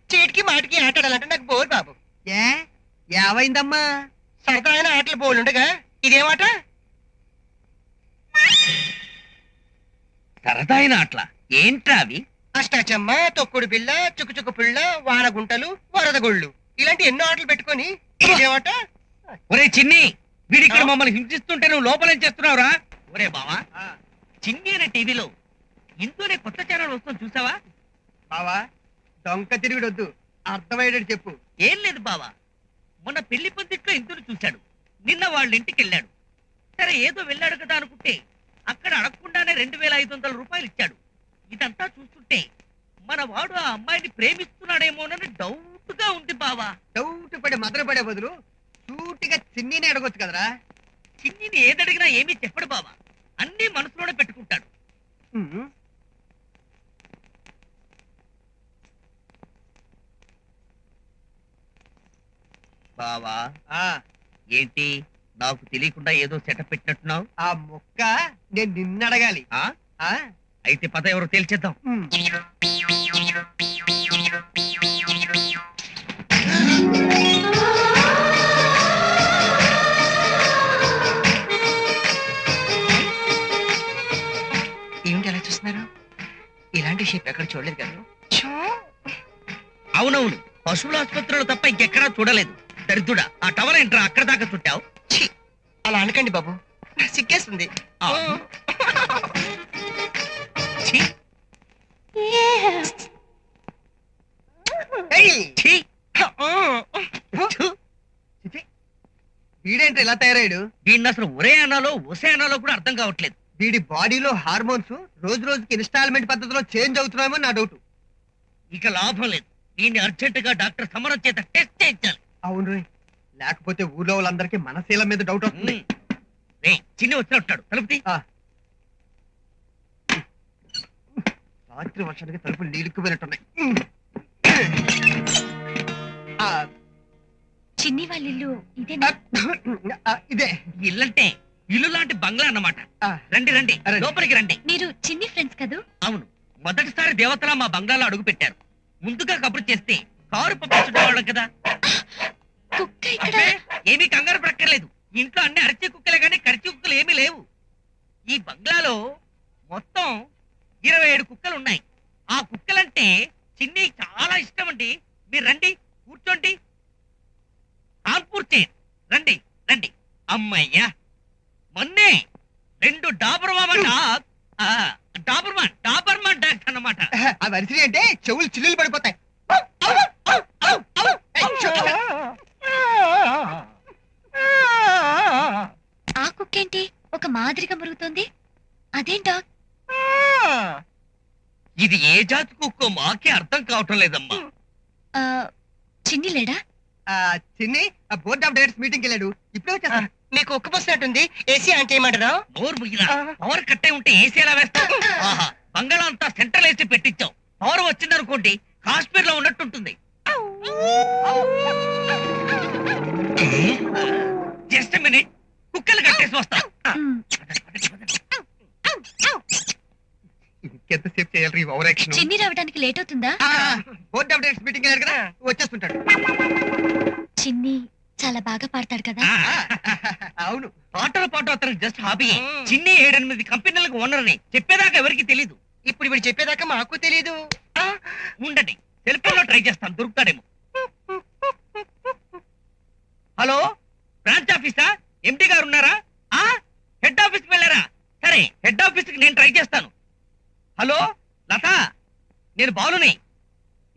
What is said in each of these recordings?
చీటికి మాటికి ఆటాడాలంటే నాకు బోర్ బాబు. ఏ ఏమైందమ్మా? సరదా అయిన ఆటలు బోలుండగా ఇదేమాట? సరదాయిన ఆటల ఏంట్రా అవి? అష్టాచమ్మ, తొక్కుడు బిళ్ళ, చుక్కుచుక్కు పిళ్ళ, వానగుంటలు, వరదగుళ్ళు ఇలాంటి ఎన్నో ఆటలు పెట్టుకొని ఇదేమాట? ఒరే చిన్ని, వీడిక్కడ మమ్మల్ని హింసిస్తుంటే నువ్వు లోపలేం చేస్తున్నావురా? ఒరే బావా, చిన్ని అనే టీవీలో ఇందులోనే కొత్త ఛానల్ వస్తుంది చూసావా? బావా దొంక తిరుగుడొద్దు, అర్థమయ్యేటట్టు చెప్పు. ఏం లేదు బావా, మొన్న పెళ్లి పందిట్లో ఇందుని చూశాడు. నిన్న వాళ్ళ ఇంటికి వెళ్ళాడు. సరే ఏదో వెళ్ళాడు కదా అనుకుంటే అక్కడ అడగకుండానే 2500 రూపాయలు ఇచ్చాడు. ఇదంతా చూస్తుంటే మన వాడు ఆ అమ్మాయిని ప్రేమిస్తున్నాడేమోనని డౌట్ గా ఉంది బావా. డౌట్ పడి మదన పడే బదులు సూటిగా చిన్నీని అడగొచ్చు కదరా. చిన్నిని ఏదడిగినా ఏమీ చెప్పడు బావా, అన్ని మనసులోనే పెట్టుకుంటాడు. బావా ఏంటి నాకు తెలియకుండా ఏదో సెటప్ పెట్టినట్టున్నావు? ఆ మొక్క నేను నిన్నడగాలి. అయితే పద ఎవరో తేల్చేద్దాం. ఏమిటి అలా చూస్తున్నారు? ఇలాంటి షేప్ ఎక్కడ చూడలేదు కదా. అవునవును, పశువుల ఆసుపత్రిలో తప్ప ఇంకెక్కడా చూడలేదు. దరిద్రుడా, ఆ టవర్ ఏంట్రా అక్కడ దాకా చుట్టావు? అలా అనకండి బాబు, సిక్కేస్తుంది. వీడేంటి ఇలా తయారయ్యాడు? వీడిని అసలు ఒరే అనాలో ఒసే అనాలో కూడా అర్థం కావట్లేదు. వీడి బాడీలో హార్మోన్స్ రోజు రోజుకి ఇన్స్టాల్మెంట్ పద్ధతిలో చేంజ్ అవుతున్నామో నా డౌట్. ఇక లాభం లేదు, వీడిని అర్జెంట్ గా డాక్టర్ సమరం చేత టెస్ట్ చేయించాలి. అవును రే, లేకపోతే ఊర్లో వాళ్ళందరికీ మన శీల మీద డౌట్ వస్తుంది. చిన్ని వచ్చినట్టాడు, తలుపుతి. రాత్రి వర్షానికి తలుపులు నీలుక్కుపోయినట్టున్నాయి. చిన్ని వాళ్ళ ఇల్లు ఇదే ఇల్లంటే ఇల్లు లాంటి బంగ్లా అన్నమాట. రండి రండి, లోపలికి రండి. మీరు చిన్ని ఫ్రెండ్స్ కదూ? అవును, మొదటిసారి దేవతలా మా బంగ్లాలో అడుగు పెట్టారు. ముందుగా కబురు చేస్తే కారు పంపించుండేవాళ్ళం కదా. కుక్క ఇక్కడ ఏమీ కంగారు పడక్కర్లేదు, ఇంట్లో అన్ని అరిచే కుక్కలే కానీ కరిచి కుక్కలు ఏమీ లేవు. ఈ బంగ్లాలో మొత్తం 27 కుక్కలు ఉన్నాయి. ఆ కుక్కలంటే చిన్ని చాలా ఇష్టం అండి. మీరు రండి, కూర్చోండి. కాన్పూర్ చైన్, రండి రండి. అమ్మయ్యా, మొన్నే 2 డాబర్మాన్ డాగ్స్ అన్నమాట. అవి అరిచి అంటే చెవులు చిల్లులు పడిపోతాయి. ఆ కుక్కేంటి ఒక మాదిరిగా మురుగుతోంది? అదేం డాగ్? ఇది ఏ జాతి కుక్కో మాకే అర్థం కావటం లేదమ్మా. చిన్ని లేడా? చిన్ని బోర్డ్ ఆఫ్ డైరెక్టర్స్ మీటింగ్ వెళ్ళాడు, ఇప్పుడే వచ్చేస్తాను. మీకు ఒక్క పోసినట్టుంది, ఏసీ ఆన్ చేయమంటారా? పవర్ ముగిరా, పవర్ కట్టే ఉంటే ఏసీ ఎలా వేస్తావు? ఆహా, బంగాళా అంతా సెంట్రల్ ఏసీ పెట్టించావు. పవర్ వచ్చిందనుకోండి కాశ్మీర్ లో ఉన్నట్టుంటుంది. జస్ట్ మినిట్, కుక్కలు కట్టేసి వస్తా. ఎంతసేపు చేయాలి ఓవర్ యాక్షన్? చిన్ని రావడానికి లేట్ అవుతుందా? బోర్డ్ ఆఫ్ డైరెక్టర్స్ మీటింగ్ వెళ్ళారు కదా, వచ్చేస్తుంటాడు. చిన్ని చాలా బాగా పాడతాడు కదా? అవును, పాటలు పాటు అతనికి జస్ట్ హాబీ. చిన్ని 7-8 కంపెనీలకు ఓనర్ అని చెప్పేదాకా ఎవరికి తెలీదు. ఇప్పుడు వీడు చెప్పేదాకా మాకు తెలీదు. ఉండండి, సెల్ఫోన్ లో ట్రై చేస్తాను, దొరుకుతాడేమో. Hello, branch ఆఫీసా? ఎండి గారు ఉన్నారా? హెడ్ ఆఫీస్కి వెళ్ళారా? సరే, హెడ్ ఆఫీస్కి నేను ట్రై చేస్తాను. హలో లత, నేను బాలుని.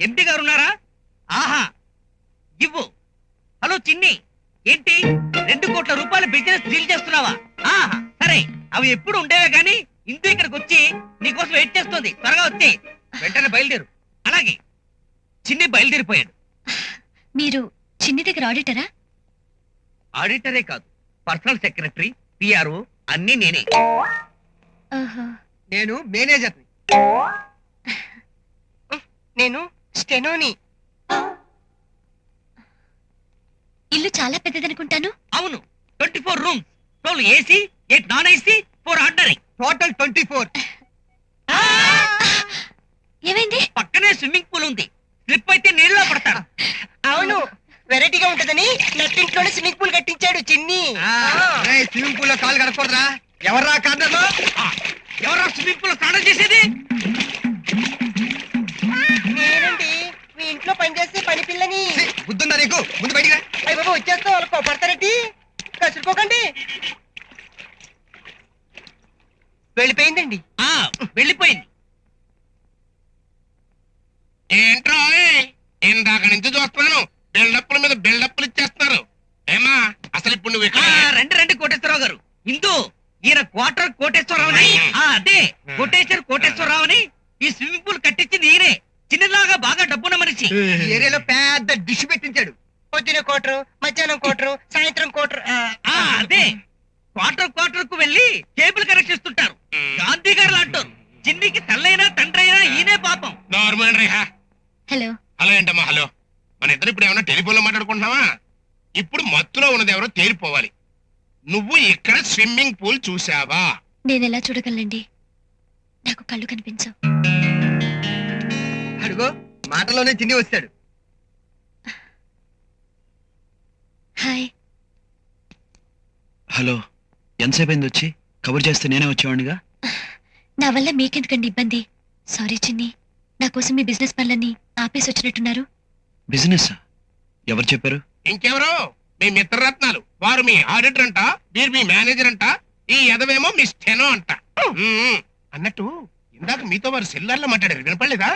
ఎండి గారు ఉన్నారా? ఆహా, ఇవ్వు. హలో చిన్ని, ఏంటి 2 కోట్ల రూపాయల బిజినెస్ డీల్ చేస్తున్నావా? సరే, అవి ఎప్పుడు ఉండేవే గాని ఇందు ఇక్కడికి వచ్చి నీకోసం వెయిట్ చేస్తుంది. త్వరగా వచ్చి వెంటనే బయలుదేరు. అలాగే. చిన్ని బయలుదేరిపోయాడు. మీరు చిన్ని దగ్గర ఆడిటరా? ఆడిటరే కాదు, పర్సనల్ సెక్రటరీ, పిఆర్ఓ అన్ని నేనే. నేను మేనేజర్ని. నేను స్టెనోని. ఇల్లు చాలా పెద్దదనుకుంటాను. అవును, 24 rooms, 12 AC, 8 non AC, 4 ordinary, total 24. ఏమైంది? పక్కనే స్విమ్మింగ్ పూల్ ఉంది. స్లిప్ అయితే నీళ్ళలో పుట్టింట్లోనే స్విమ్మింగ్ పూల్ కట్టించాడు చిన్ని. స్విమ్మింగ్ పూల్ లో కాలు కడకూడదురా. ఎవర్రా కార్నర్ లో? ఎవరా స్విమ్మింగ్ పూల్ స్నానం చేసేది? నేనండి, మీ ఇంట్లో పనిచేసే పని పిల్లని. బుద్ధుందా నీకు? ముందు బయటికి రా. అయ్య బాబా, వచ్చేస్తా వాళ్ళు కోపడతారేంటి? కసురుకోకండి. వెళ్ళిపోయిందండి. వెళ్ళిపోయింది. ఏంట్రో ఇందాక నుంచి చూస్తున్నాను, బిల్డప్ల మీద బిల్డప్లు ఇచ్చేస్తున్నారు. ఏమా అసలు ఇప్పుడు నువ్వు ఇక్కడ రండి రండి కోటేశ్వరరావు గారు. ఇందు ఈయన క్వార్టర్ కోటేశ్వరరావుని. అదే కోటేశ్వరరావుని. ఈ స్విమ్మింగ్ పూల్ కట్టించింది ఈయనే. చిన్నలాగా బాగా డబ్బున్న మనిషి. ఈ ఏరియాలో పెద్ద డిష్ పెట్టించాడు. పొద్దున కోటరు, మధ్యాహ్నం కోటరు, సాయంత్రం కోటరు. అదే క్వార్టర్ కు వెళ్ళి కేబుల్ కనెక్ట్ చేస్తుంటారు. గాంధీ గారు అంటారు, చిన్నికి తల్లైనా తండ్రైనా ఈయనే పాపం. నార్మల్ రేహా. హలో. హలో ఏంటమ్మా హలో. మన ఇద్దరు ఇప్పుడు ఏమన్నా టెలిఫోన్ లో మాట్లాడుకుంటున్నావా? ఇప్పుడు మత్తులో ఉన్నది ఎవరో తేలిపోవాలి. నువ్వు ఇక్కడ స్విమ్మింగ్ పూల్ చూసావా? నేను ఎలా చూడగలండి? నాకు కళ్ళు కనిపించవు. అడుగో మాటలోనే చిన్ని వచ్చాడు. హాయ్. హలో, ఎంతసేపు అయింది వచ్చి? కబుర్ చేస్తే నేనే వచ్చేవాడిగా. నా వల్ల మీకెందుకండి ఇబ్బంది? సారీ చిన్ని, నా కోసం మీ బిజినెస్ పనులన్నీ ఆపేసి వచ్చినట్టున్నారు. బిజినెస్ ఎవరు చెప్పారు? ఇంకెవరో మీ మిత్రరత్నాలు. వారు మీ ఆడిటర్ అంట, వీరు మీ మేనేజర్ అంట, ఈ ఎదవేమో మీ స్టెనో అంట. అన్నట్టు ఇందాక మీతో వారు సెల్లార్లో మాట్లాడారు, వినపడలేదా?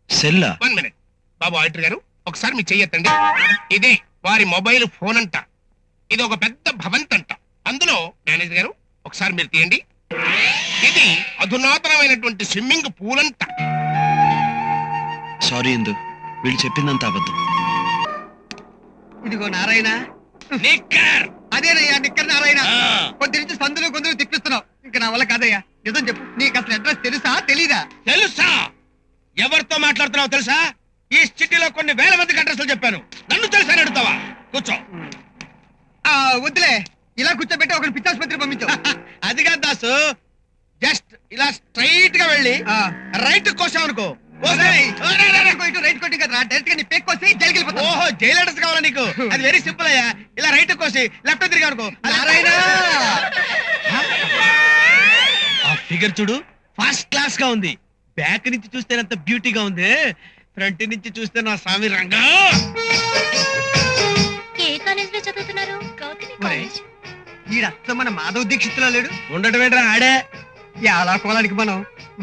సెల్లా? 1 minute బాబు ఆడిటర్ గారు, ఒకసారి మీ చెయ్యొద్దండి. ఇదే వారి మొబైల్ ఫోన్ అంట. ఇది ఒక పెద్ద భవంత్ అంట. అందులో మేనేజర్ గారు ఒకసారి మీరు తీయండి. ఇది అధునాతనమైనటువంటి స్విమ్మింగ్ పూల్ అంట. సారీ ఇందు, వీళ్ళు చెప్పిందంత అబద్ధం. ఇదిగో నారాయణ. నిక్కర్. అదేనయ్యా నిక్కర్ నారాయణ. కొద్ది నుంచి సందులు గొంతులు తిప్పిస్తున్నావు. ఇంకా నా వల్ల కాదయ్యా. నిజం చెప్పు, నీకు అసలు అడ్రస్ తెలుసా తెలీదా? తెలుసా? ఎవరితో మాట్లాడుతున్నావు తెలుసా? ఈ సిటీలో కొన్ని వేల మందికి అడ్రస్లు చెప్పాను. నన్ను తెలుసా అని అడుగుతావా? కూర్చో. వద్దులే, ఇలా కూర్చోబెట్టి ఒకటి పిచ్చాసుపత్రి పంపించావు. అది కాదు దాసు, జస్ట్ ఇలా స్ట్రైట్ గా వెళ్ళి రైట్ కోసాం అనుకో. రైట్ కొట్టి కదా డైరెక్ట్ గా నీ పేక్ కోసి జైలుకి వెళ్ళిపోతావు. ఓహో, జైలు అడ్రస్ కావాలా నీకు? అది వెరీ సింపుల్ అయ్యా. ఇలా రైట్ కోసి లెఫ్ట్ తిరిగా అనుకో. నారాయణ, ఆ ఫిగర్ చూడు, ఫస్ట్ క్లాస్ గా ఉంది. బ్యాక్ నుంచి చూస్తే ఎంత బ్యూటీగా ఉంది, ఫ్రంట్ నుంచి చూస్తే నా స్వామి రంగా. ఏ కాలేజ్ లో చదువుతున్నారు? గౌతమి కాలేజ్. ఈడస్త మన మాధవ్ దీక్షిత్తులో లేడు. ఉండటం ఏంట్రా ఆడే. అలా కోలానికి మనం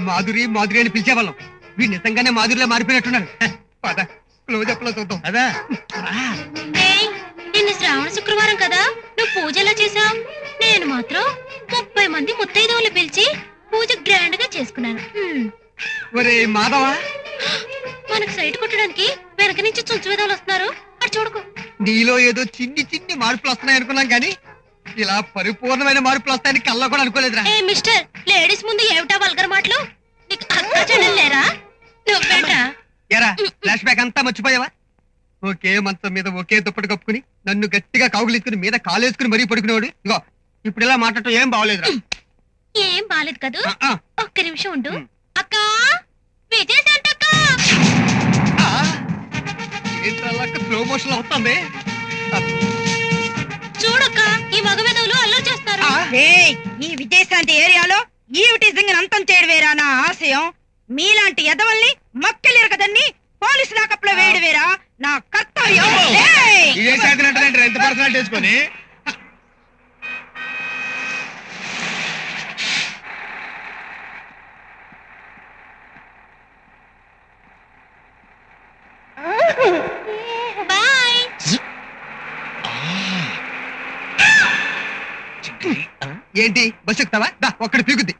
మాధురి మాధురి అని పిలిచేవాళ్ళం. వీడు నిజంగానే మాధురిలో మారిపోయినట్టున్నాడు. పద క్లోజ్ అప్ లో చూద్దాం. అదా ఏయ్, నిన్న శ్రావణ శుక్రవారం కదా, నువ్వు పూజ ఎలా చేసావు? నేను మాత్రం 30 మంది ముత్తైదవులు పిలిచి పూజ గ్రాండ్ గా చేసుకున్నాను. ఒరే మాధవా, మనకు సైట్ కొట్టడానికి వెనక నుంచి చుంచు విధాలు వస్తున్నారు. అటు చూడకు. నీలో ఏదో చిన్ని చిన్ని మార్పులు వస్తున్నాయి అనుకున్నాం కానీ ఇలా పరిపూర్ణమైన మార్పులు వస్తాయని కల్లా కూడా అనుకోలేదురా. ఏ మిస్టర్, లేడీస్ ముందు ఏమిటా వల్గర్ మాటలు? నీకు అక్క చెల్లెలు లేరా? నువ్వేంటా? ఎరా ఫ్లాష్ బ్యాక్ అంతా మర్చిపోయావా? ఒకే మంచం మీద ఒకే దుప్పటి కప్పుకుని నన్ను గట్టిగా కౌగులించుకుని మీద కాలేసుకుని మరీ పడుకునేవాడు. ఇగో ఇప్పుడు ఇలా మాట్లాడటం ఏం బాగోలేదురా. ఏం బాలేదు కదూ. ఆ, ఒక్క నిమిషం ఉండు. అక్క, విజయశాంతక్క. ఏంట్రా స్లో మోషన్ వస్తుంది. చూడక్క, ఈ మగ విధవులు అల్లరి చేస్తారు. ఈ విజయశాంతి ఏరియాలో ఈవిటీజింగ్ అంతం చేయడమేరా నా ఆశయం. మీలాంటి ఎదవల్ని మక్కలేరకదన్ని పోలీసు లాకప్లో వేయడం వేరా నా కర్తవ్యం. ఏయ్! ఎంత పర్సనల్ చేసుకొని బాయ్. ఏంటి బస్సు ఎక్కుతావా? ఒక్కడి పీకుద్ది.